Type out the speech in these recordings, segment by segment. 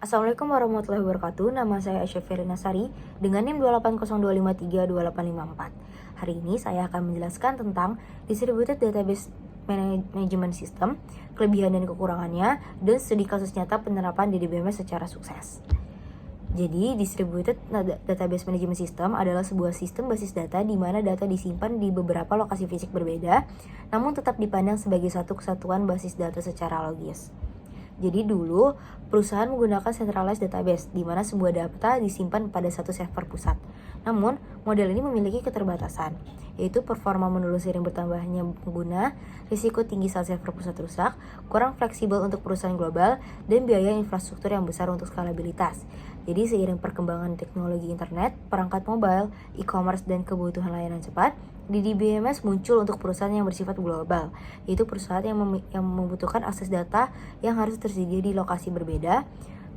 Assalamualaikum warahmatullahi wabarakatuh. Nama saya Aisyah Ferina Sari dengan NIM 280253324. Hari ini saya akan menjelaskan tentang Distributed Database Management System, kelebihan dan kekurangannya, dan studi kasus nyata penerapan DDBMS secara sukses. Jadi, Distributed Database Management System adalah sebuah sistem basis data di mana data disimpan di beberapa lokasi fisik berbeda, namun tetap dipandang sebagai satu kesatuan basis data secara logis. Jadi dulu, perusahaan menggunakan centralized database, di mana sebuah data disimpan pada satu server pusat. Namun, model ini memiliki keterbatasan, yaitu performa menelusuri bertambahnya pengguna, risiko tinggi saat server pusat rusak, kurang fleksibel untuk perusahaan global, dan biaya infrastruktur yang besar untuk skalabilitas. Jadi seiring perkembangan teknologi internet, perangkat mobile, e-commerce, dan kebutuhan layanan cepat, DDBMS muncul untuk perusahaan yang bersifat global, yaitu perusahaan yang membutuhkan akses data yang harus tersedia di lokasi berbeda,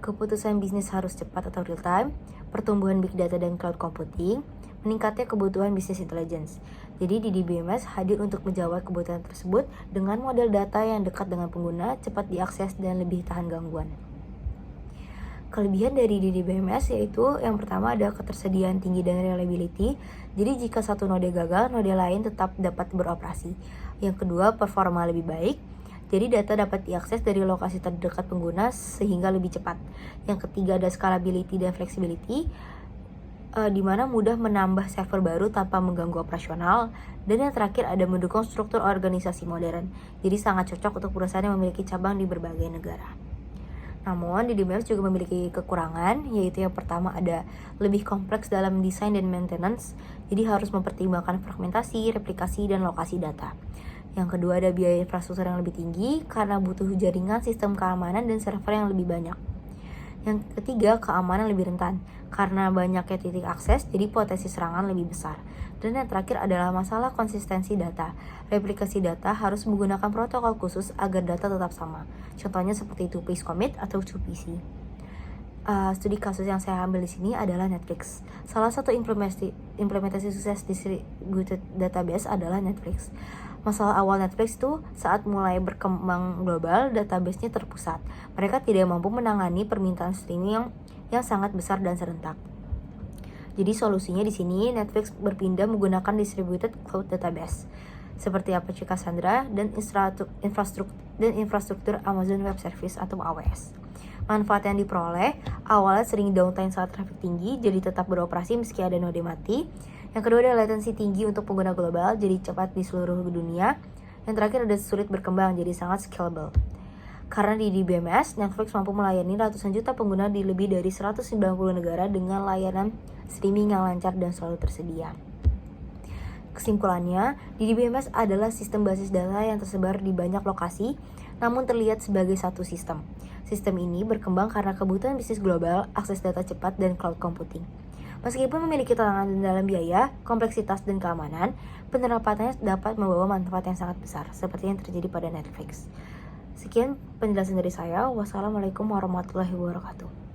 keputusan bisnis harus cepat atau real time, pertumbuhan big data dan cloud computing, meningkatnya kebutuhan bisnis intelligence. Jadi DDBMS hadir untuk menjawab kebutuhan tersebut dengan model data yang dekat dengan pengguna, cepat diakses, dan lebih tahan gangguan. Kelebihan dari DDBMS yaitu yang pertama ada ketersediaan tinggi dan reliability. Jadi jika satu node gagal, node lain tetap dapat beroperasi. Yang kedua, performa lebih baik. Jadi data dapat diakses dari lokasi terdekat pengguna sehingga lebih cepat. Yang ketiga ada scalability dan flexibility, di mana mudah menambah server baru tanpa mengganggu operasional. Dan yang terakhir ada mendukung struktur organisasi modern. Jadi sangat cocok untuk perusahaan yang memiliki cabang di berbagai negara. Namun, DDBMS juga memiliki kekurangan, yaitu yang pertama ada lebih kompleks dalam desain dan maintenance, jadi harus mempertimbangkan fragmentasi, replikasi, dan lokasi data. Yang kedua ada biaya infrastruktur yang lebih tinggi, karena butuh jaringan, sistem keamanan, dan server yang lebih banyak. Yang ketiga, keamanan lebih rentan, karena banyaknya titik akses, jadi potensi serangan lebih besar. Dan yang terakhir adalah masalah konsistensi data. Replikasi data harus menggunakan protokol khusus agar data tetap sama. Contohnya seperti 2-piece commit atau 2PC. Studi kasus yang saya ambil di sini adalah Netflix. Salah satu implementasi sukses distributed database adalah Netflix. Masalah awal Netflix itu saat mulai berkembang global, database-nya terpusat. Mereka tidak mampu menangani permintaan streaming yang sangat besar dan serentak. Jadi solusinya di sini Netflix berpindah menggunakan distributed cloud database seperti Apache Cassandra dan infrastruktur Amazon Web Service atau AWS. Manfaat yang diperoleh awalnya sering downtime saat traffic tinggi, jadi tetap beroperasi meski ada node mati. Yang kedua ada latensi tinggi untuk pengguna global, jadi cepat di seluruh dunia. Yang terakhir ada sulit berkembang, jadi sangat scalable. Karena di DBMS, Netflix mampu melayani ratusan juta pengguna di lebih dari 190 negara dengan layanan streaming yang lancar dan selalu tersedia. Kesimpulannya, DBMS adalah sistem basis data yang tersebar di banyak lokasi, namun terlihat sebagai satu sistem. Sistem ini berkembang karena kebutuhan bisnis global, akses data cepat, dan cloud computing. Meskipun memiliki tantangan dalam biaya, kompleksitas, dan keamanan, penerapannya dapat membawa manfaat yang sangat besar, seperti yang terjadi pada Netflix. Sekian penjelasan dari saya. Wassalamualaikum warahmatullahi wabarakatuh.